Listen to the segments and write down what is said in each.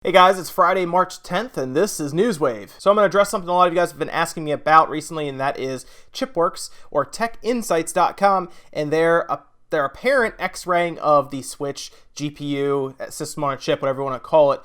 Hey guys, it's Friday, March 10th, and this is Newswave. So I'm going to address something a lot of you guys have been asking me about recently, and that is Chipworks, or TechInsights.com, and their apparent X-raying of the Switch GPU, system on a chip, whatever you want to call it.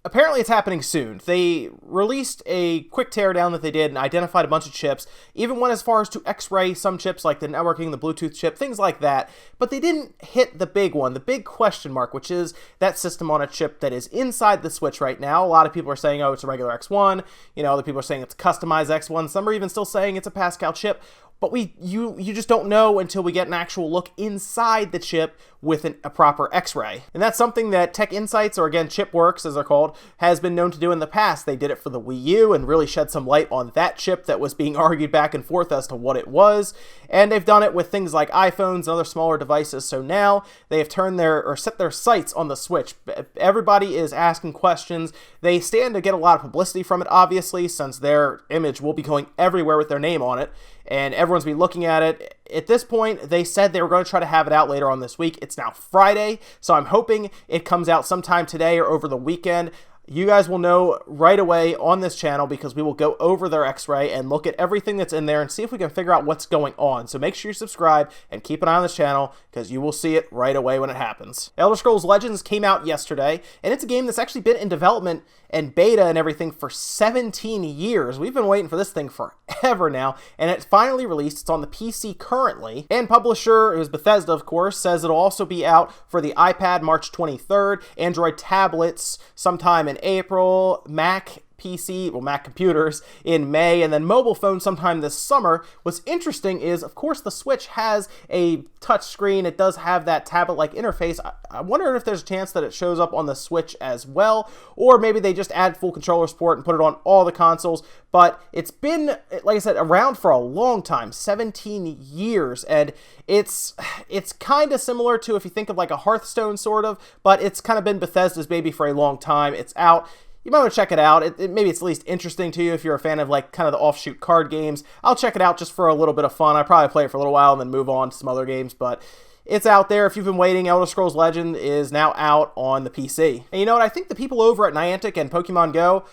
Apparently it's happening soon. They released a quick teardown that they did and identified a bunch of chips, even went as far as to X-ray some chips like the networking, the Bluetooth chip, things like that, but they didn't hit the big one, the big question mark, which is that system on a chip that is inside the Switch right now. A lot of people are saying, oh, it's a regular X1, other people are saying it's a customized X1, some are even still saying it's a Pascal chip. But you just don't know until we get an actual look inside the chip with a proper X-ray. And that's something that TechInsights, or again, Chipworks as they're called, has been known to do in the past. They did it for the Wii U and really shed some light on that chip that was being argued back and forth as to what it was. And they've done it with things like iPhones and other smaller devices. So now they have set their sights on the Switch. Everybody is asking questions. They stand to get a lot of publicity from it, obviously, since their image will be going everywhere with their name on it. And everyone's been looking at it. At this point, they said they were going to try to have it out later on this week. It's now Friday, so I'm hoping it comes out sometime today or over the weekend. You guys will know right away on this channel because we will go over their X-ray and look at everything that's in there and see if we can figure out what's going on. So make sure you subscribe and keep an eye on this channel because you will see it right away when it happens. Elder Scrolls Legends came out yesterday, and it's a game that's actually been in development and beta and everything for 17 years. We've been waiting for this thing forever now, and it's finally released. It's on the PC currently, and publisher, who's Bethesda, of course, says it'll also be out for the iPad March 23rd, Android tablets sometime in April, Mac computers in May, and then mobile phones sometime this summer. What's interesting is, of course, the Switch has a touch screen. It does have that tablet-like interface. I wonder if there's a chance that it shows up on the Switch as well, or maybe they just add full controller support and put it on all the consoles. But it's been, like I said, around for a long time, 17 years, and it's kind of similar to, if you think of like a Hearthstone sort of, but it's kind of been Bethesda's baby for a long time. It's out. You might want to check it out. Maybe it's at least interesting to you if you're a fan of like kind of the offshoot card games. I'll check it out just for a little bit of fun. I probably play it for a little while and then move on to some other games, but it's out there. If you've been waiting, Elder Scrolls Legend is now out on the PC. And you know what? I think the people over at Niantic and Pokemon Go,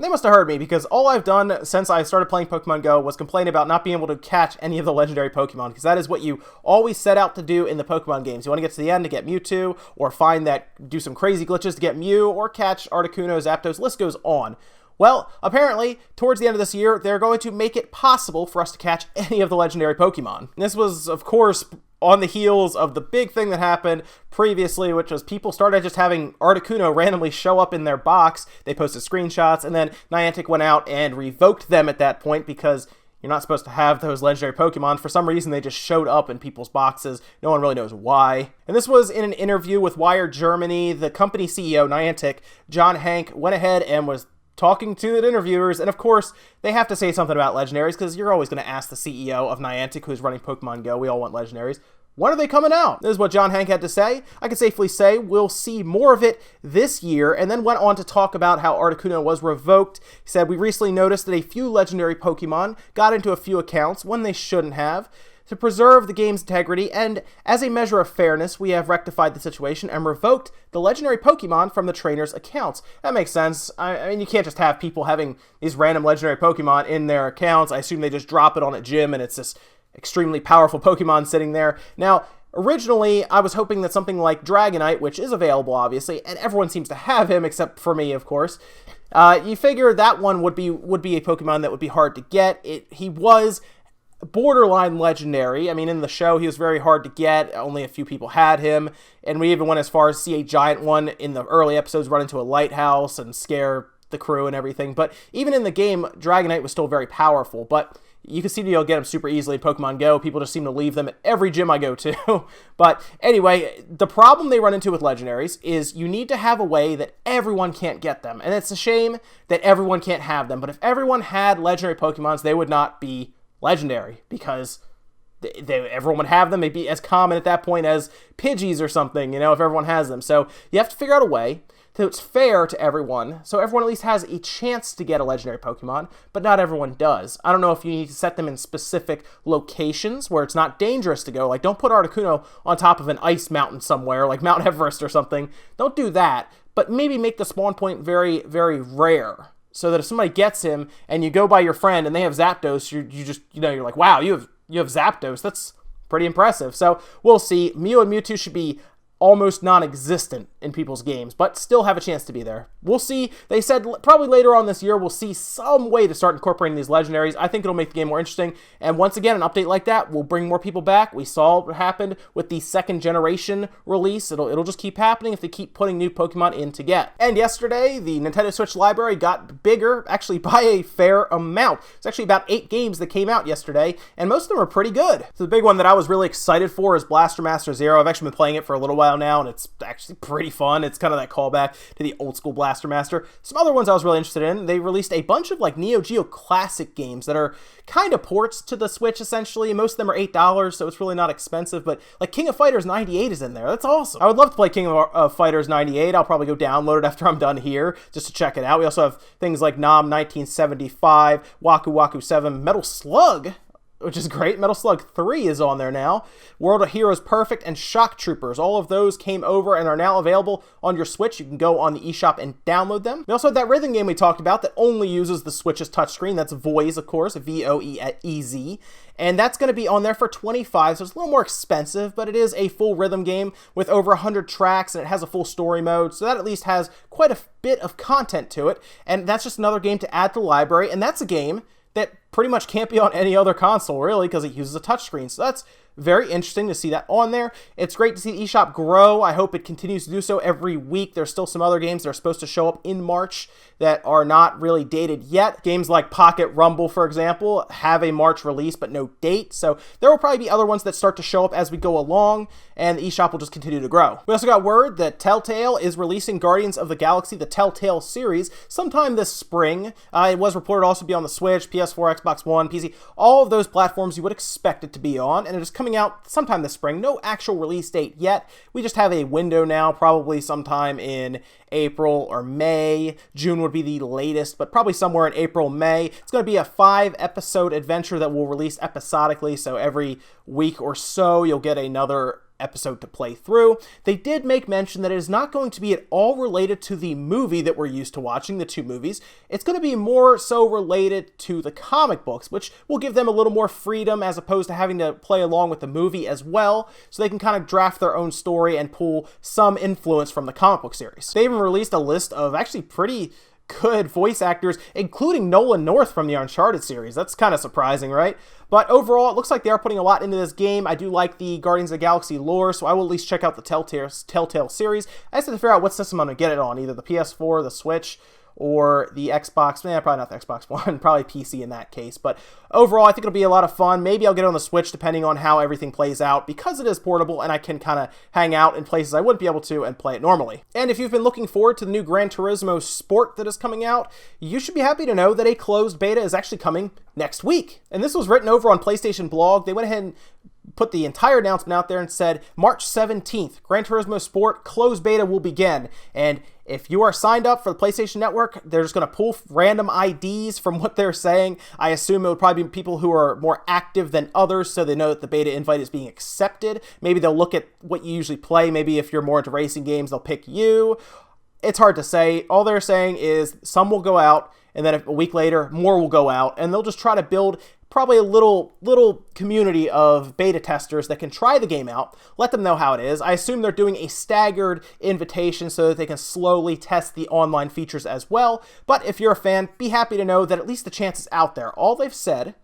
they must have heard me, because all I've done since I started playing Pokemon Go was complain about not being able to catch any of the legendary Pokemon, because that is what you always set out to do in the Pokemon games. You want to get to the end to get Mewtwo, or do some crazy glitches to get Mew, or catch Articuno, Zapdos, list goes on. Well, apparently, towards the end of this year, they're going to make it possible for us to catch any of the legendary Pokemon. And this was, of course, on the heels of the big thing that happened previously, which was people started just having Articuno randomly show up in their box. They posted screenshots, and then Niantic went out and revoked them at that point because you're not supposed to have those legendary Pokemon. For some reason, they just showed up in people's boxes. No one really knows why. And this was in an interview with Wired Germany. The company CEO, Niantic, John Hank, went ahead and was talking to the interviewers, and of course, they have to say something about legendaries, because you're always going to ask the CEO of Niantic, who's running Pokemon Go, we all want legendaries, when are they coming out? This is what John Hank had to say. I can safely say we'll see more of it this year, and then went on to talk about how Articuno was revoked. He said, we recently noticed that a few legendary Pokemon got into a few accounts when they shouldn't have. To preserve the game's integrity, and as a measure of fairness, we have rectified the situation and revoked the legendary Pokemon from the trainers' accounts. That makes sense. I mean, you can't just have people having these random legendary Pokemon in their accounts. I assume they just drop it on a gym and it's this extremely powerful Pokemon sitting there. Now, originally, I was hoping that something like Dragonite, which is available, obviously, and everyone seems to have him, except for me, of course. You figure that one would be a Pokemon that would be hard to get. He was borderline legendary. I mean, in the show, he was very hard to get. Only a few people had him. And we even went as far as see a giant one in the early episodes run into a lighthouse and scare the crew and everything. But even in the game, Dragonite was still very powerful. But you can see you'll get them super easily in Pokemon Go. People just seem to leave them at every gym I go to. But anyway, the problem they run into with legendaries is you need to have a way that everyone can't get them. And it's a shame that everyone can't have them. But if everyone had legendary Pokemons, they would not be legendary, because everyone would have them. They'd be as common at that point as Pidgeys or something, if everyone has them. So you have to figure out a way so it's fair to everyone, so everyone at least has a chance to get a legendary Pokemon, but not everyone does. I don't know if you need to set them in specific locations where it's not dangerous to go. Like, don't put Articuno on top of an ice mountain somewhere, like Mount Everest or something. Don't do that. but maybe make the spawn point very, very rare. So that if somebody gets him and you go by your friend and they have Zapdos, you just, you're like, wow, you have Zapdos. That's pretty impressive. So we'll see. Mew and Mewtwo should be almost non-existent in people's games, but still have a chance to be there. We'll see. They said probably later on this year we'll see some way to start incorporating these legendaries. I think it'll make the game more interesting, and once again, an update like that will bring more people back. We saw what happened with the second generation release. It'll just keep happening if they keep putting new Pokemon in to get. And yesterday, the Nintendo Switch library got bigger, actually by a fair amount. It's actually about 8 games that came out yesterday, and most of them are pretty good. So the big one that I was really excited for is Blaster Master Zero. I've actually been playing it for a little while now, and it's actually pretty fun. It's kind of that callback to the old school Blaster Master. Some other ones I was really interested in. They released a bunch of like Neo Geo classic games that are kind of ports to the Switch essentially. Most of them are $8, so it's really not expensive, but like King of Fighters 98 is in there. That's awesome. I would love to play King of Fighters 98. I'll probably go download it after I'm done here just to check it out. We also have things like Nam 1975, Waku Waku 7, Metal Slug, which is great. Metal Slug 3 is on there now. World of Heroes Perfect and Shock Troopers. All of those came over and are now available on your Switch. You can go on the eShop and download them. We also have that rhythm game we talked about that only uses the Switch's touchscreen. That's Voez, of course, Voez. And that's going to be on there for $25, so it's a little more expensive, but it is a full rhythm game with over 100 tracks, and it has a full story mode, so that at least has quite a bit of content to it. And that's just another game to add to the library, and that's a game that pretty much can't be on any other console, really, because it uses a touchscreen. So that's very interesting to see that on there. It's great to see the eShop grow. I hope it continues to do so every week. There's still some other games that are supposed to show up in March that are not really dated yet. Games like Pocket Rumble, for example, have a March release but no date. So there will probably be other ones that start to show up as we go along, and the eShop will just continue to grow. We also got word that Telltale is releasing Guardians of the Galaxy, the Telltale series, sometime this spring. It was reported also to be on the Switch, PS4, Xbox One, PC, all of those platforms you would expect it to be on, and it is coming out sometime this spring. No actual release date yet. We just have a window now, probably sometime in April or May. June would be the latest, but probably somewhere in April, May. It's going to be a 5-episode adventure that will release episodically, so every week or so you'll get another episode to play through. They did make mention that it is not going to be at all related to the movie that we're used to watching, the 2 movies. It's going to be more so related to the comic books, which will give them a little more freedom as opposed to having to play along with the movie as well, so they can kind of draft their own story and pull some influence from the comic book series. They even released a list of actually pretty good voice actors, including Nolan North from the Uncharted series. That's kind of surprising, right? But overall, it looks like they are putting a lot into this game. I do like the Guardians of the Galaxy lore, so I will at least check out the Telltale series. I just have to figure out what system I'm going to get it on, either the PS4, the Switch, or the Xbox. Probably not the Xbox One, probably PC in that case. But overall, I think it'll be a lot of fun. Maybe I'll get it on the Switch depending on how everything plays out, because it is portable and I can kind of hang out in places I wouldn't be able to and play it normally. And if you've been looking forward to the new Gran Turismo Sport that is coming out, you should be happy to know that a closed beta is actually coming next week. And this was written over on PlayStation Blog. They went ahead and put the entire announcement out there and said, March 17th, Gran Turismo Sport closed beta will begin. And if you are signed up for the PlayStation Network, they're just going to pull random IDs from what they're saying. I assume it would probably be people who are more active than others, so they know that the beta invite is being accepted. Maybe they'll look at what you usually play. Maybe if you're more into racing games, they'll pick you. It's hard to say. All they're saying is some will go out, and then a week later, more will go out, and they'll just try to build probably a little community of beta testers that can try the game out, let them know how it is. I assume they're doing a staggered invitation so that they can slowly test the online features as well. But if you're a fan, be happy to know that at least the chance is out there. All they've said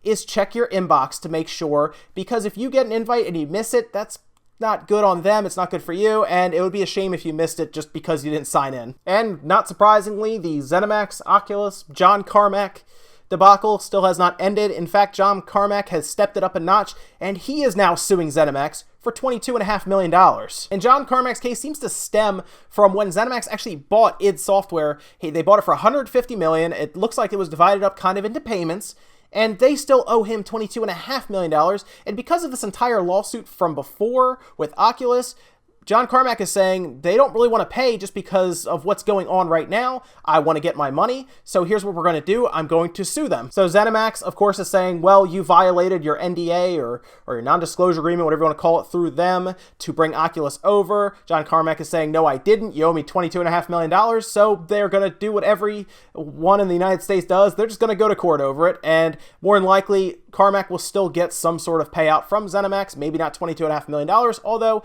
is check your inbox to make sure, because if you get an invite and you miss it, that's not good on them, it's not good for you, and it would be a shame if you missed it just because you didn't sign in. And not surprisingly, the Zenimax, Oculus, John Carmack debacle still has not ended. In fact, John Carmack has stepped it up a notch, and he is now suing Zenimax for $22.5 million. And John Carmack's case seems to stem from when Zenimax actually bought id Software. They bought it for $150 million. It looks like it was divided up kind of into payments, and they still owe him $22.5 million. And because of this entire lawsuit from before with Oculus, John Carmack is saying they don't really want to pay just because of what's going on right now. I want to get my money, so here's what we're going to do. I'm going to sue them. So Zenimax, of course, is saying, well, you violated your NDA or your non-disclosure agreement, whatever you want to call it, through them to bring Oculus over. John Carmack is saying, no, I didn't. You owe me $22.5 million, so they're going to do what everyone in the United States does. They're just going to go to court over it, and more than likely, Carmack will still get some sort of payout from Zenimax, maybe not $22.5 million, although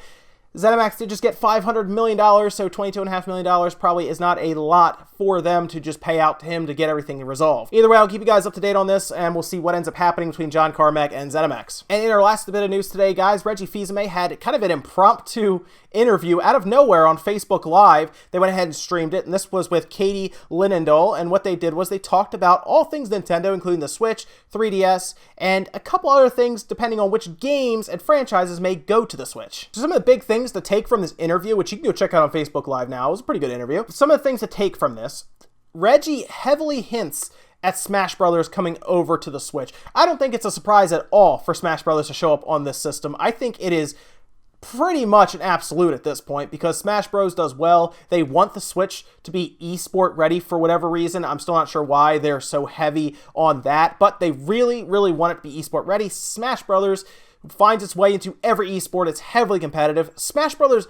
Zenimax did just get $500 million, so $22.5 million probably is not a lot for them to just pay out to him to get everything resolved. Either way, I'll keep you guys up to date on this, and we'll see what ends up happening between John Carmack and Zenimax. And in our last bit of news today, guys, Reggie fils-aime had kind of an impromptu interview out of nowhere on Facebook Live. They went ahead and streamed it, and this was with Katie Linendoll, and what they did was they talked about all things Nintendo, including the Switch, 3DS, and a couple other things depending on which games and franchises may go to the Switch. So some of the big things to take from this interview, which you can go check out on Facebook Live now, it was a pretty good interview. Some of the things to take from this, Reggie heavily hints at Smash Brothers coming over to the Switch. I don't think it's a surprise at all for Smash Brothers to show up on this system. I think it is pretty much an absolute at this point because Smash Bros does well. They want the Switch to be esport ready for whatever reason. I'm still not sure why they're so heavy on that, but they really, really want it to be esport ready. Smash Brothers finds its way into every esport. It's heavily competitive. Smash Bros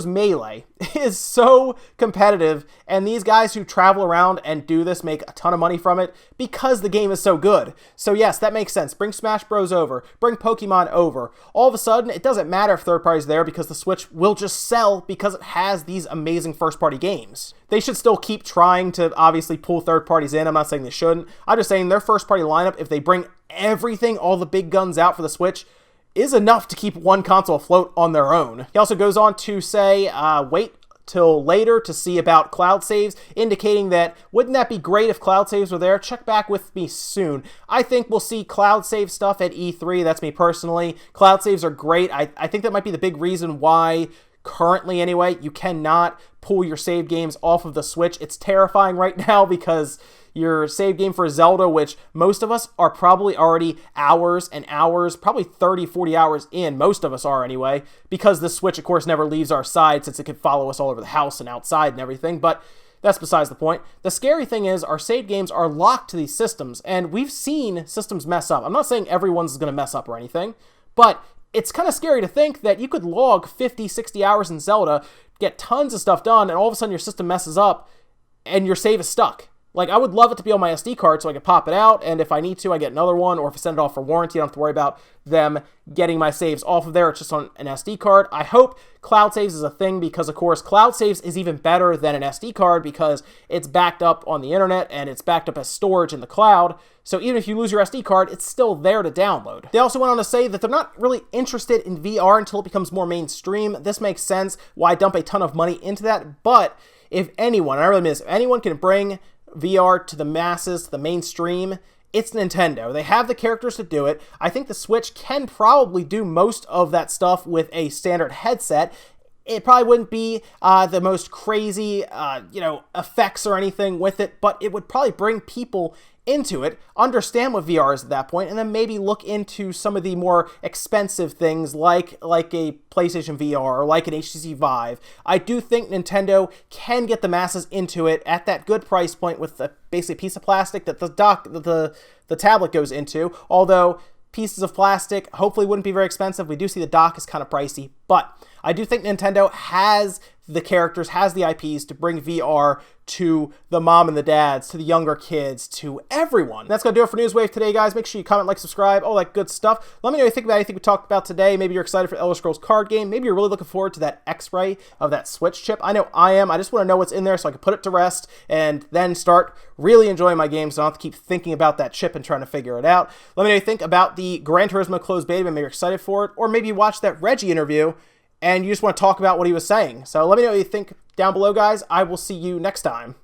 Melee is so competitive, and these guys who travel around and do this make a ton of money from it because the game is so good. So yes, that makes sense. Bring Smash Bros over. Bring Pokemon over. All of a sudden, it doesn't matter if third party's there because the Switch will just sell because it has these amazing first-party games. They should still keep trying to obviously pull third parties in. I'm not saying they shouldn't. I'm just saying their first-party lineup, if they bring everything, all the big guns out for the Switch, is enough to keep one console afloat on their own. He also goes on to say, wait till later to see about cloud saves, indicating that wouldn't that be great if cloud saves were there? Check back with me soon. I think we'll see cloud save stuff at E3. That's me personally. Cloud saves are great. I think that might be the big reason why currently anyway, you cannot pull your save games off of the Switch. It's terrifying right now because your save game for Zelda, which most of us are probably already hours and hours, probably 30, 40 hours in, most of us are anyway, because the Switch, of course, never leaves our side since it can follow us all over the house and outside and everything, but that's besides the point. The scary thing is our save games are locked to these systems, and we've seen systems mess up. I'm not saying everyone's going to mess up or anything, but it's kind of scary to think that you could log 50, 60 hours in Zelda, get tons of stuff done, and all of a sudden your system messes up, and your save is stuck. Like, I would love it to be on my SD card so I could pop it out, and if I need to, I get another one, or if I send it off for warranty, I don't have to worry about them getting my saves off of there. It's just on an SD card. I hope cloud saves is a thing because, of course, cloud saves is even better than an SD card because it's backed up on the internet and it's backed up as storage in the cloud. So even if you lose your SD card, it's still there to download. They also went on to say that they're not really interested in VR until it becomes more mainstream. This makes sense why dump a ton of money into that, but if anyone, and I really mean this, if anyone can bring VR to the masses, to the mainstream, it's Nintendo. They have the characters to do it. I think the Switch can probably do most of that stuff with a standard headset. It probably wouldn't be the most crazy, effects or anything with it, but it would probably bring people into it, understand what VR is at that point, and then maybe look into some of the more expensive things like a PlayStation VR or like an HTC Vive. I do think Nintendo can get the masses into it at that good price point with the basic piece of plastic that the tablet goes into, although pieces of plastic hopefully wouldn't be very expensive. We do see the dock is kind of pricey, but I do think Nintendo has the characters, has the IPs to bring VR to the mom and the dads, to the younger kids, to everyone. That's going to do it for Newswave today, guys. Make sure you comment, like, subscribe, all that good stuff. Let me know what you think about anything we talked about today. Maybe you're excited for Elder Scrolls card game. Maybe you're really looking forward to that X-ray of that Switch chip. I know I am. I just want to know what's in there so I can put it to rest and then start really enjoying my game so I don't have to keep thinking about that chip and trying to figure it out. Let me know what you think about the Gran Turismo closed beta. Maybe you're excited for it. Or maybe you watched that Reggie interview and you just want to talk about what he was saying. So let me know what you think down below, guys. I will see you next time.